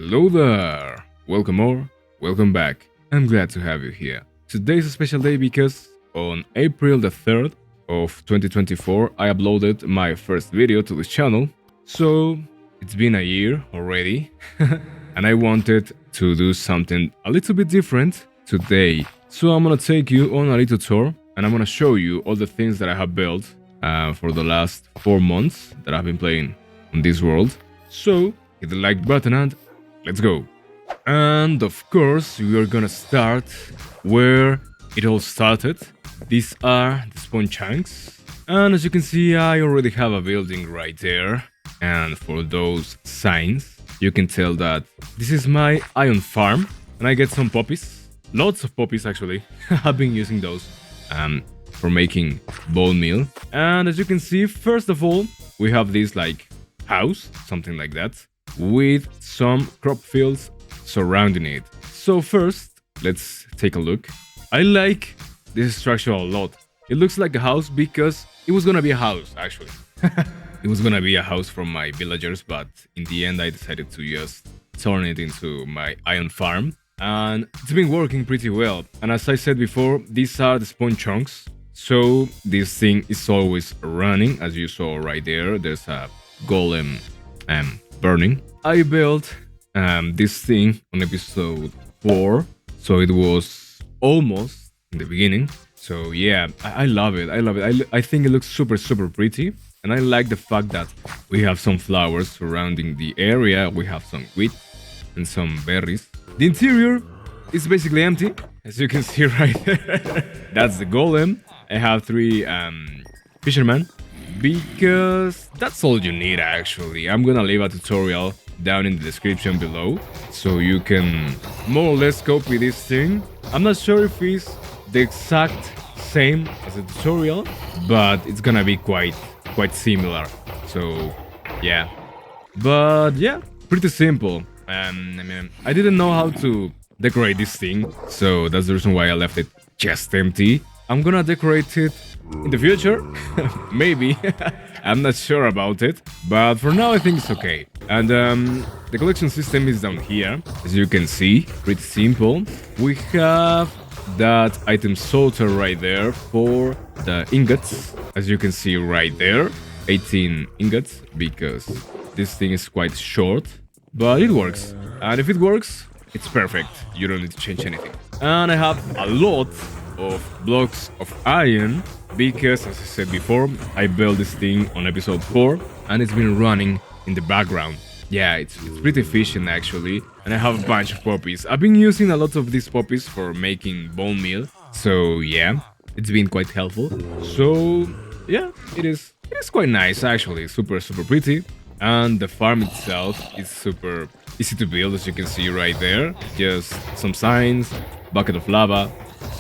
Hello there! Welcome or welcome back. I'm glad to have you here. Today's a special day because on April the 3rd of 2024 I uploaded my first video to this channel. So it's been a year already and I wanted to do something a little bit different today. So I'm gonna take you on a little tour and I'm gonna show you all the things that I have built for the last 4 months that I've been playing on this world. So hit the like button and let's go. And of course, we are gonna start where it all started. These are the spawn chunks. And as you can see, I already have a building right there. And for those signs, you can tell that this is my iron farm. And I get some poppies. Lots of poppies, actually. I've been using those for making bone meal. And as you can see, first of all, we have this like house, something like that, with some crop fields surrounding it. So first, let's take a look. I like this structure a lot. It looks like a house because it was gonna be a house, actually. It was gonna be a house from my villagers, but in the end I decided to just turn it into my iron farm. And it's been working pretty well. And as I said before, these are the spawn chunks. So this thing is always running, as you saw right there. There's a golem burning. I built this thing on episode 4, so it was almost in the beginning. So yeah, I love it. I love it. I think it looks super pretty, and I like the fact that we have some flowers surrounding the area. We have some wheat and some berries. The interior is basically empty, as you can see right there. That's the golem. I have 3 fishermen, because that's all you need actually. I'm gonna leave a tutorial down in the description below, so you can more or less copy this thing. I'm not sure if it's the exact same as the tutorial, but it's gonna be quite similar. So yeah, but yeah, pretty simple. I mean, I didn't know how to decorate this thing, so that's the reason why I left it just empty. I'm gonna decorate it in the future, maybe. I'm not sure about it, but for now I think it's okay. And the collection system is down here, as you can see, pretty simple. We have that item sorter right there for the ingots, as you can see right there, 18 ingots, because this thing is quite short, but it works. And if it works, it's perfect. You don't need to change anything. And I have a lot of blocks of iron, because as I said before, I built this thing on episode 4 and it's been running in the background. Yeah, it's pretty efficient actually, and I have a bunch of poppies. I've been using a lot of these poppies for making bone meal, so yeah, it's been quite helpful. So yeah, it is quite nice actually, super pretty. And the farm itself is super easy to build, as you can see right there. Just some signs, bucket of lava,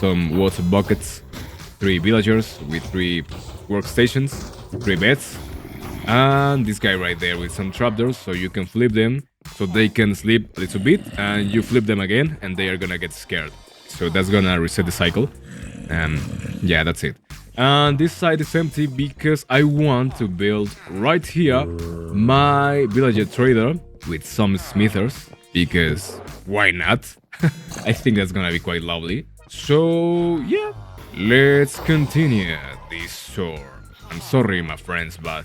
some water buckets, 3 villagers with 3 workstations, 3 beds, and this guy right there with some trapdoors, so you can flip them so they can sleep a little bit, and you flip them again and they are gonna get scared. So that's gonna reset the cycle. Yeah, that's it. And this side is empty because I want to build right here my villager trader with some smithers, because why not? I think that's gonna be quite lovely. So yeah, let's continue this tour. I'm sorry my friends, but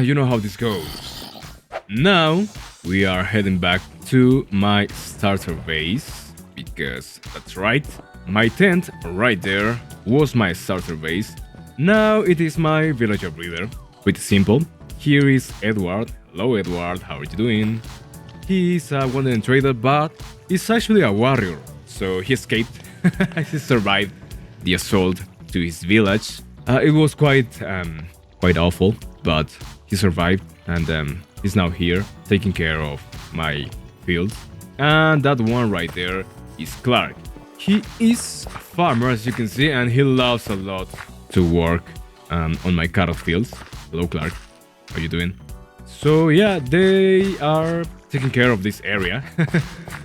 you know how this goes. Now we are heading back to my starter base, because that's right, my tent right there was my starter base. Now it is my villager breeder. Pretty simple. Here is Edward. Hello Edward, how are you doing? He's a wandering trader, but he's actually a warrior, so he escaped. He survived the assault to his village. It was quite awful, but he survived, and he's now here taking care of my fields. And that one right there is Clark. He is a farmer, as you can see, and he loves a lot to work on my carrot fields. Hello Clark, how are you doing? So yeah, they are taking care of this area.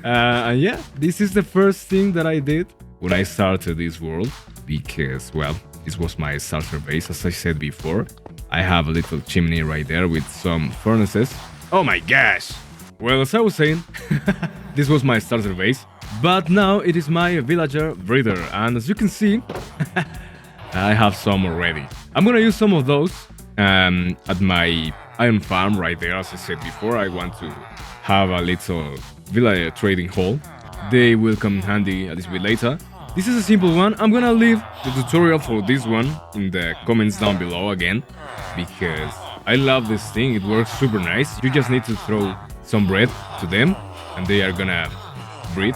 And yeah, this is the first thing that I did when I started this world, because, well, this was my starter base, as I said before. I have a little chimney right there with some furnaces. Oh my gosh! Well, as I was saying, this was my starter base, but now it is my villager breeder, and as you can see, I have some already. I'm gonna use some of those at my iron farm right there. As I said before, I want to have a little villager trading hall. They will come in handy a little bit later. This is a simple one. I'm gonna leave the tutorial for this one in the comments down below again, because I love this thing. It works super nice. You just need to throw some bread to them and they are gonna breed.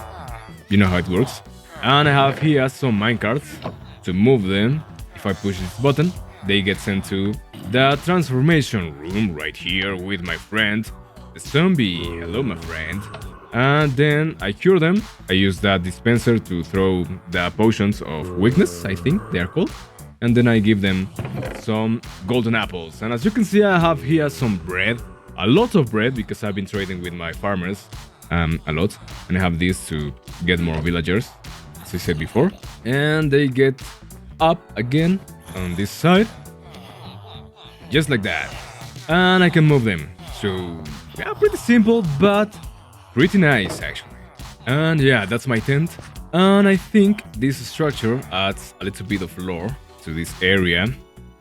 You know how it works. And I have here some minecarts to move them. If I push this button, they get sent to the transformation room right here with my friend, the zombie. Hello, my friend. And then I cure them. I use that dispenser to throw the potions of weakness, I think they are called. And then I give them some golden apples. And as you can see, I have here some bread. A lot of bread, because I've been trading with my farmers a lot. And I have this to get more villagers, as I said before. And they get up again on this side. Just like that. And I can move them. So, yeah, pretty simple, but pretty nice, actually. And yeah, that's my tent. And I think this structure adds a little bit of lore to this area,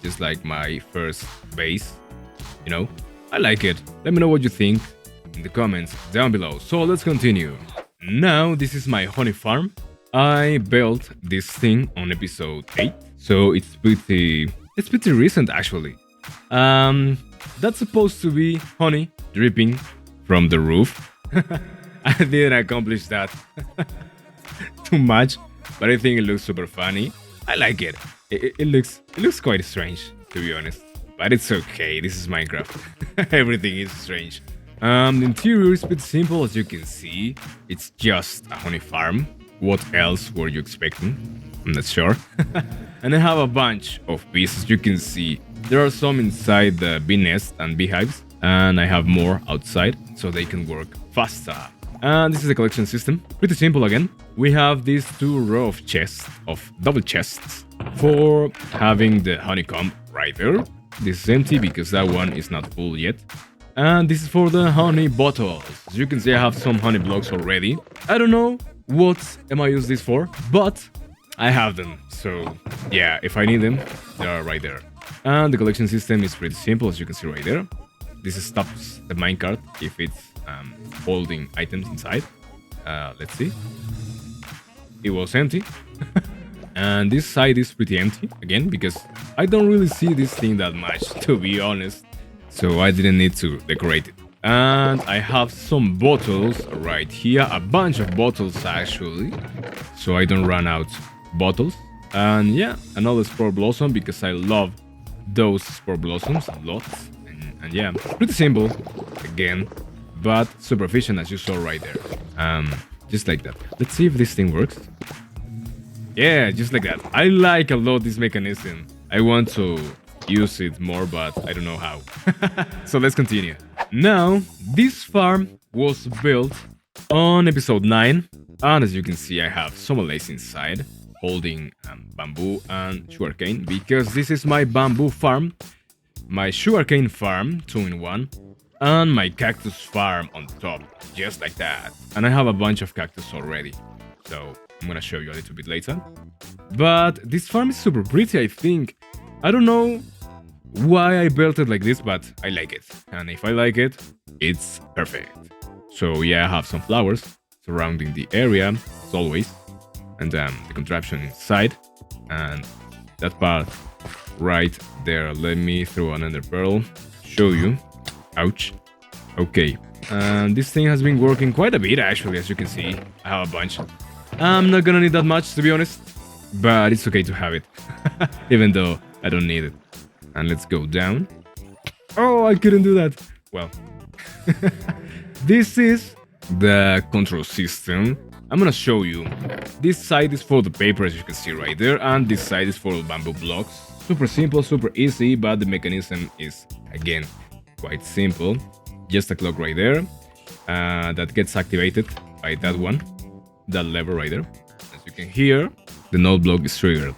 just like my first base. You know, I like it. Let me know what you think in the comments down below. So let's continue. Now, this is my honey farm. I built this thing on episode 8, so it's pretty recent, actually. That's supposed to be honey dripping from the roof. I didn't accomplish that too much, but I think it looks super funny. I like it. It looks quite strange, to be honest, but it's okay. This is Minecraft. Everything is strange. The interior is pretty simple, as you can see. It's just a honey farm. What else were you expecting? I'm not sure. And I have a bunch of bees, as you can see. There are some inside the bee nest and beehives, and I have more outside so they can work faster. And this is the collection system. Pretty simple again. We have these 2 rows of chests, of double chests, for having the honeycomb right there. This is empty because that one is not full yet. And this is for the honey bottles. As you can see, I have some honey blocks already. I don't know what am I use this for, but I have them. So yeah, if I need them, they are right there. And the collection system is pretty simple, as you can see right there. This stops the minecart if it's holding items inside. Let's see. It was empty. And this side is pretty empty, again, because I don't really see this thing that much, to be honest. So I didn't need to decorate it. And I have some bottles right here, a bunch of bottles actually, so I don't run out bottles. And yeah, another spore blossom, because I love those spore blossoms a lot. And yeah, pretty simple, again, but super efficient, as you saw right there. Just like that. Let's see if this thing works. Yeah, just like that. I like a lot this mechanism. I want to use it more, but I don't know how. So let's continue. Now, this farm was built on episode 9. And as you can see, I have some lace inside, holding bamboo and sugarcane, because this is my bamboo farm, my sugarcane farm, 2-in-1, and my cactus farm on top, just like that. And I have a bunch of cactus already, so I'm gonna show you a little bit later. But this farm is super pretty, I think. I don't know why I built it like this, but I like it. And if I like it, it's perfect. So yeah, I have some flowers surrounding the area, as always. And the contraption inside. And that part right there. Let me throw an ender pearl, show you. Ouch. Okay. And this thing has been working quite a bit, actually, as you can see. I have a bunch. I'm not gonna need that much, to be honest, but it's okay to have it, even though I don't need it. And let's go down. Oh, I couldn't do that. Well, this is the control system. I'm gonna show you. This side is for the paper, as you can see right there, and this side is for the bamboo blocks. Super simple, super easy, but the mechanism is, again, quite simple. Just a clock right there that gets activated by that one, that lever right there. As you can hear, the node block is triggered.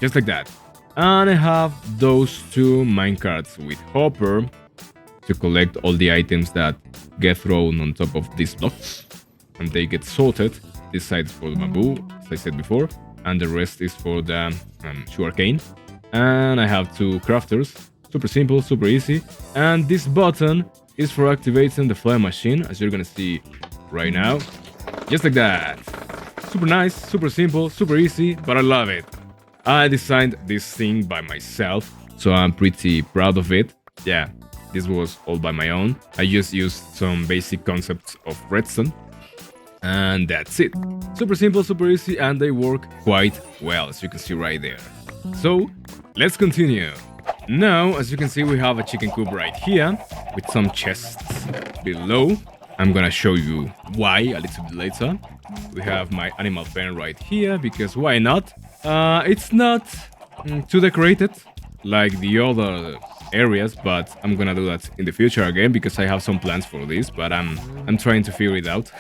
Just like that. And I have those 2 minecarts with hopper to collect all the items that get thrown on top of these blocks, and they get sorted. This side is for the bamboo, as I said before, and the rest is for the sugarcane. And I have 2 crafters. Super simple, super easy. And this button is for activating the flame machine, as you're gonna see right now. Just like that. Super nice, super simple, super easy, but I love it. I designed this thing by myself, so I'm pretty proud of it. Yeah, this was all by my own. I just used some basic concepts of redstone, and that's it. Super simple, super easy, and they work quite well, as you can see right there. So, let's continue. Now, as you can see, we have a chicken coop right here, with some chests below. I'm gonna show you why a little bit later. We have my animal pen right here, because why not? It's not too decorated like the other areas, but I'm gonna do that in the future again, because I have some plans for this, but I'm trying to figure it out.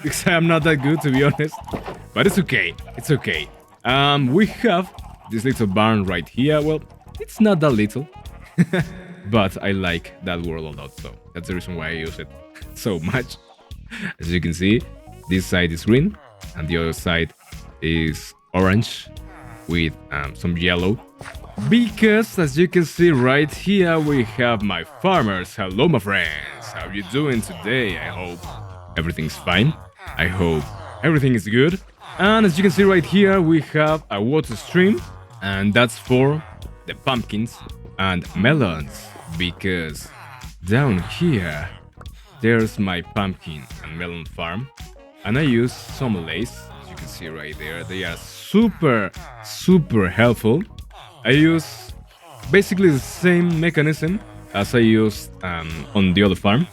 Because I'm not that good, to be honest. But it's okay, it's okay. We have this little barn right here. Well, it's not that little, but I like that world a lot, so that's the reason why I use it so much. As you can see, this side is green, and the other side is orange with some yellow. Because, as you can see right here, we have my farmers. Hello, my friends. How are you doing today? I hope everything's fine. I hope everything is good. And as you can see right here, we have a water stream, and that's for the pumpkins and melons. Because down here, there's my pumpkin and melon farm, and I use some lace, as you can see right there. They are super, super helpful. I use basically the same mechanism as I used on the other farm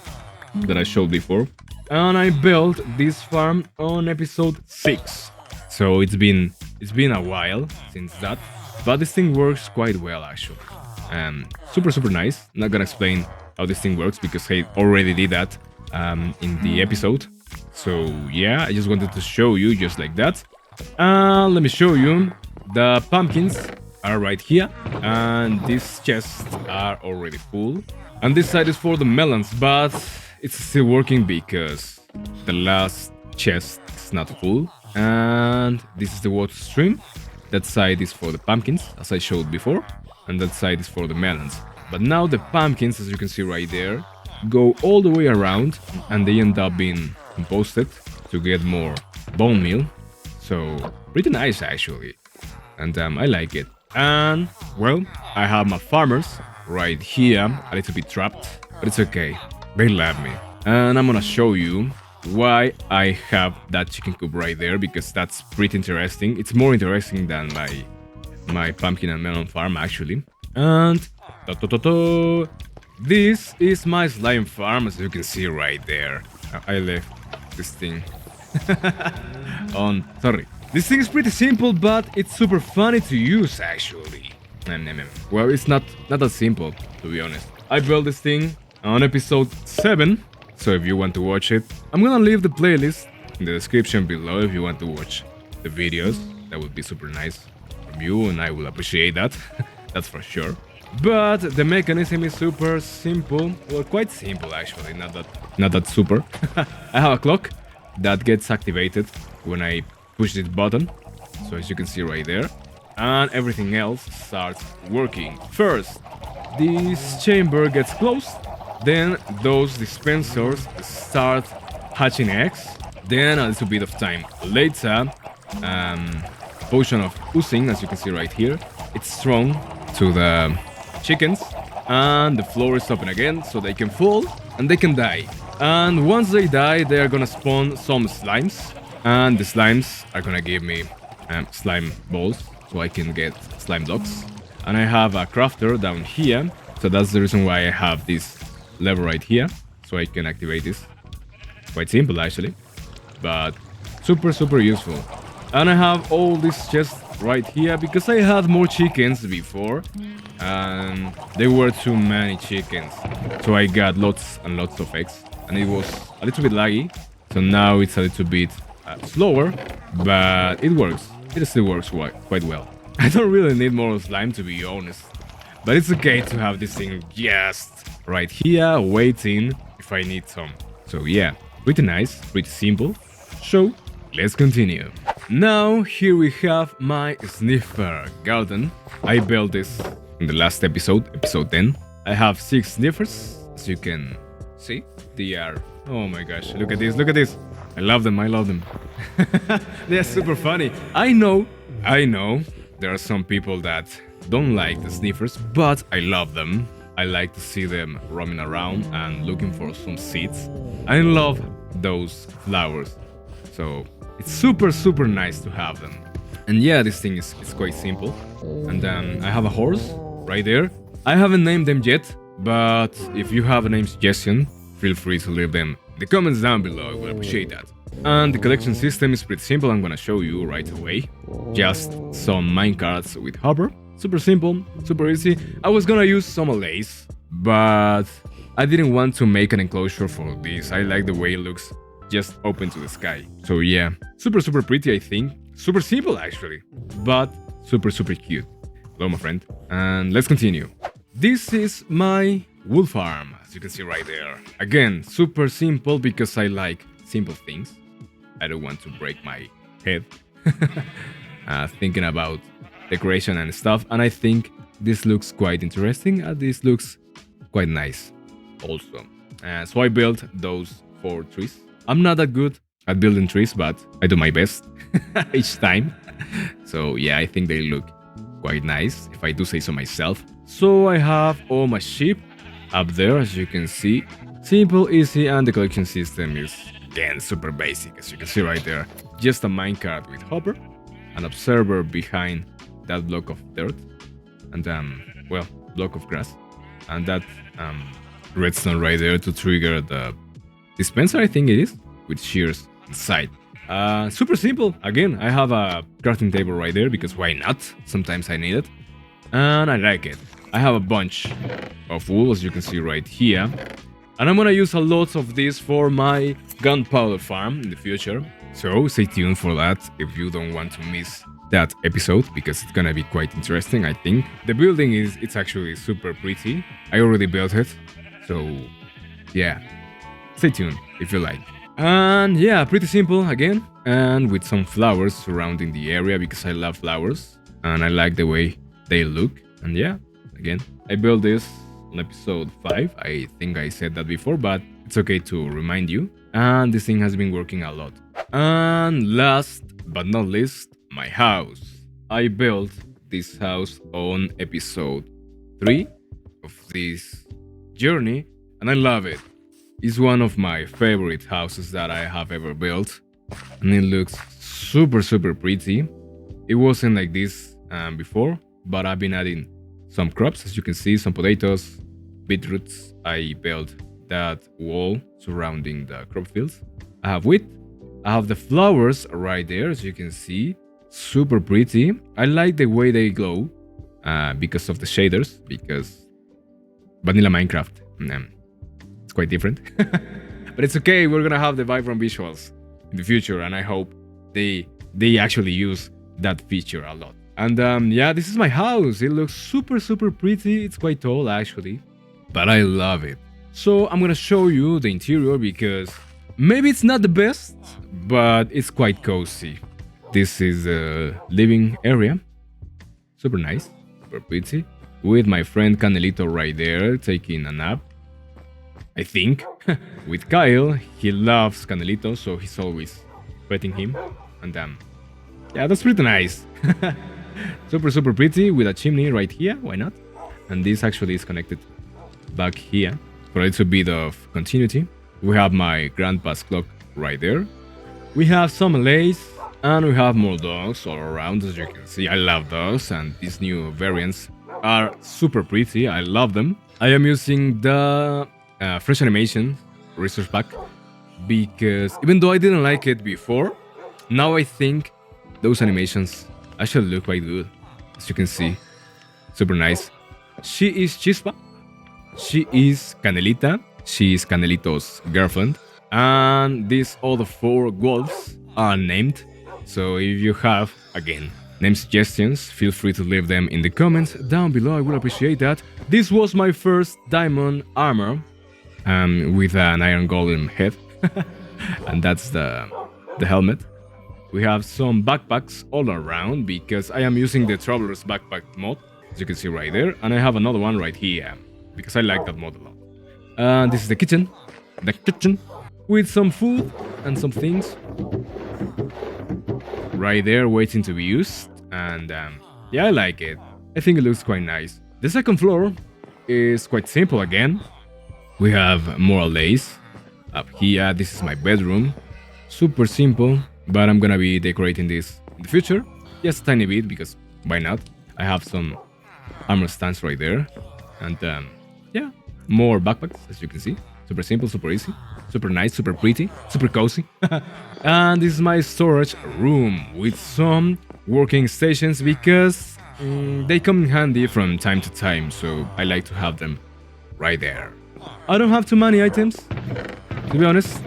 that I showed before. And I built this farm on episode 6. So it's been a while since that. But this thing works quite well, actually. Super, super nice. I'm not gonna explain how this thing works because I already did that in the episode. So yeah, I just wanted to show you just like that. Let me show you. The pumpkins are right here, and these chests are already full. And this side is for the melons, but it's still working because the last chest is not full. And this is the water stream. That side is for the pumpkins, as I showed before, and that side is for the melons. But now the pumpkins, as you can see right there, go all the way around, and they end up being composted to get more bone meal. So pretty nice, actually, and I like it. And well, I have my farmers right here, a little bit trapped, but it's okay, they love me. And I'm gonna show you why I have that chicken coop right there, because that's pretty interesting. It's more interesting than my pumpkin and melon farm, actually. And this is my slime farm, as you can see right there. I left this thing on. Sorry. This thing is pretty simple, but it's super funny to use, actually. Well, it's not that simple, to be honest. I built this thing on episode 7, so if you want to watch it, I'm gonna leave the playlist in the description below if you want to watch the videos. That would be super nice from you, and I will appreciate that. That's for sure. But the mechanism is super simple. Well, quite simple, actually. Not that super. I have a clock that gets activated when I push this button, so as you can see right there, and everything else starts working. First, this chamber gets closed, then those dispensers start hatching eggs, then a little bit of time later, potion of oozing, as you can see right here, it's thrown to the chickens, and the floor is open again so they can fall and they can die. And once they die, they are gonna spawn some slimes, and the slimes are gonna give me slime balls so I can get slime blocks. And I have a crafter down here, so that's the reason why I have this lever right here, so I can activate this. Quite simple, actually, but super, super useful. And I have all these chests right here because I had more chickens before, and there were too many chickens, so I got lots and lots of eggs, and it was a little bit laggy, so now it's a little bit slower, but it works. It still works quite well. I don't really need more slime, to be honest, But it's okay to have this thing just right here, waiting if I need some. So yeah, pretty nice, pretty simple. So let's continue. Now here we have my sniffer garden. I built this in the last episode, episode 10. I have 6 sniffers, as you can see. They are, oh my gosh, look at this, look at this. I love them, I love them. They're super funny. I know, there are some people that don't like the sniffers, but I love them. I like to see them roaming around and looking for some seeds. I love those flowers. So it's super nice to have them. And yeah, this thing is quite simple. And then I have a horse right there. I haven't named them yet, but if you have a name suggestion, feel free to leave them in the comments down below. I will appreciate that. And the collection system is pretty simple. I'm gonna show you right away. Just some minecarts with hopper. Super simple, super easy. I was gonna use some allays, but I didn't want to make an enclosure for this. I like the way it looks just open to the sky. So yeah, super pretty, I think. Super simple actually, but super cute. Hello my friend, and let's continue. This is my wool farm, as you can see right there. Again, super simple because I like simple things. I don't want to break my head thinking about decoration and stuff, and I think this looks quite interesting and this looks quite nice also. So I built those 4 trees. I'm not that good at building trees, but I do my best each time. So yeah, I think they look quite nice, if I do say so myself. So I have all my sheep up there, as you can see. Simple, easy, and the collection system is, again, super basic, as you can see right there. Just a minecart with hopper, an observer behind that block of dirt, and well, block of grass, and that redstone right there to trigger the dispenser, I think it is, with shears inside. Super simple. Again, I have a crafting table right there because why not? Sometimes I need it, and I like it. I have a bunch of wool, as you can see right here, and I'm gonna use a lot of this for my gunpowder farm in the future. So stay tuned for that if you don't want to miss that episode, because it's gonna be quite interesting, I think. The building it's actually super pretty. I already built it, so yeah, stay tuned if you like. And yeah, pretty simple again, and with some flowers surrounding the area because I love flowers and I like the way they look. And yeah, again, I built this on episode 5. I think I said that before, but it's okay to remind you. And this thing has been working a lot. And last but not least, my house. I built this house on episode 3 of this journey, and I love it. It's one of my favorite houses that I have ever built, and it looks super pretty. It wasn't like this before, but I've been adding some crops, as you can see, some potatoes, beetroots. I built that wall surrounding the crop fields. I have wheat. I have the flowers right there, as you can see. Super pretty. I like the way they glow because of the shaders, because vanilla Minecraft, it's quite different. But it's okay, we're gonna have the vibrant visuals in the future, and I hope they actually use that feature a lot. And yeah, this is my house. It looks super pretty. It's quite tall actually, but I love it. So I'm gonna show you the interior because maybe it's not the best, but it's quite cozy. This is a living area. Super nice, super pretty. With my friend Canelito right there taking a nap, I think. With Kyle, he loves Canelito, so he's always petting him. And yeah, that's pretty nice. Super pretty with a chimney right here, why not? And this actually is connected back here for a little bit of continuity. We have my grandpa's clock right there. We have some lace, and we have more dogs all around, as you can see. I love dogs, and these new variants are super pretty. I love them. I am using the fresh animation resource pack because even though I didn't like it before, now I think those animations actually look quite good. As you can see, super nice. She is Chispa. She is Canelita. She is Canelito's girlfriend. And these other 4 wolves are named. So if you have, again, name suggestions, feel free to leave them in the comments down below, I will appreciate that. This was my first diamond armor, with an iron golem head, and that's the helmet. We have some backpacks all around because I am using the Traveler's Backpack mod, as you can see right there, and I have another one right here because I like that mod a lot. And this is the kitchen, with some food and some things right there waiting to be used, and yeah, I like it. I think it looks quite nice. The second floor is quite simple again. We have more lace up here. This is my bedroom, super simple, but I'm gonna be decorating this in the future, just a tiny bit because why not? I have some armor stands right there, and yeah, more backpacks as you can see. Super simple, super easy, super nice, super pretty, super cozy. And this is my storage room with some working stations because they come in handy from time to time, so I like to have them right there. I don't have too many items, to be honest,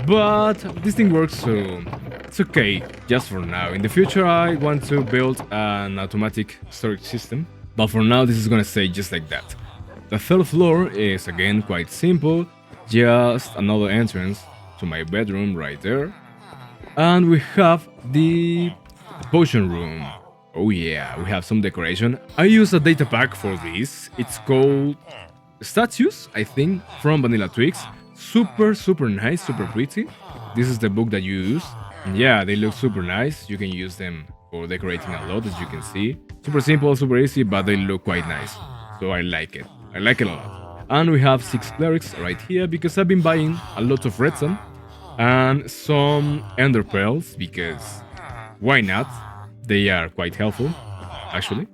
but this thing works, so it's okay just for now. In the future I want to build an automatic storage system, but for now this is gonna stay just like that. The third floor is again quite simple, just another entrance to my bedroom right there. And we have the potion room. Oh yeah, we have some decoration. I use a data pack for this. It's called Statues, I think, from Vanilla Twigs. Super nice, super pretty. This is the book that you use. Yeah, they look super nice. You can use them for decorating a lot, as you can see. Super simple, super easy, but they look quite nice. So I like it. I like it a lot. And we have 6 clerics right here because I've been buying a lot of redstone and some ender pearls because why not? They are quite helpful, actually.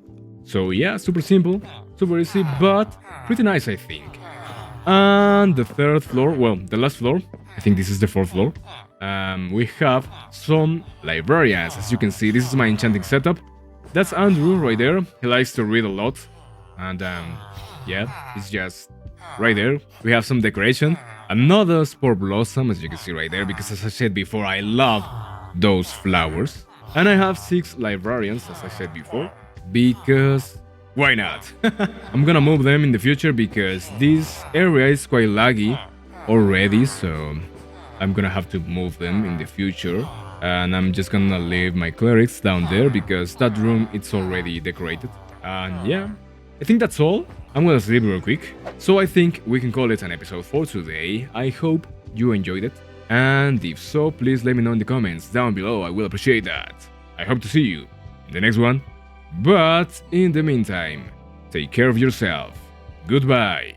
So yeah, super simple, super easy, but pretty nice, I think. And the third floor, well, the last floor, I think this is the fourth floor. We have some librarians. As you can see, this is my enchanting setup. That's Andrew right there. He likes to read a lot. And yeah, it's just right there. We have some decoration. Another spore blossom, as you can see right there, because as I said before, I love those flowers. And I have 6 librarians, as I said before, because why not? I'm gonna move them in the future because this area is quite laggy already, so I'm gonna have to move them in the future. And I'm just gonna leave my clerics down there because that room it's already decorated. And yeah, I think that's all. I'm gonna sleep real quick. So I think we can call it an episode for today. I hope you enjoyed it. And if so, please let me know in the comments down below. I will appreciate that. I hope to see you in the next one. But in the meantime, take care of yourself. Goodbye.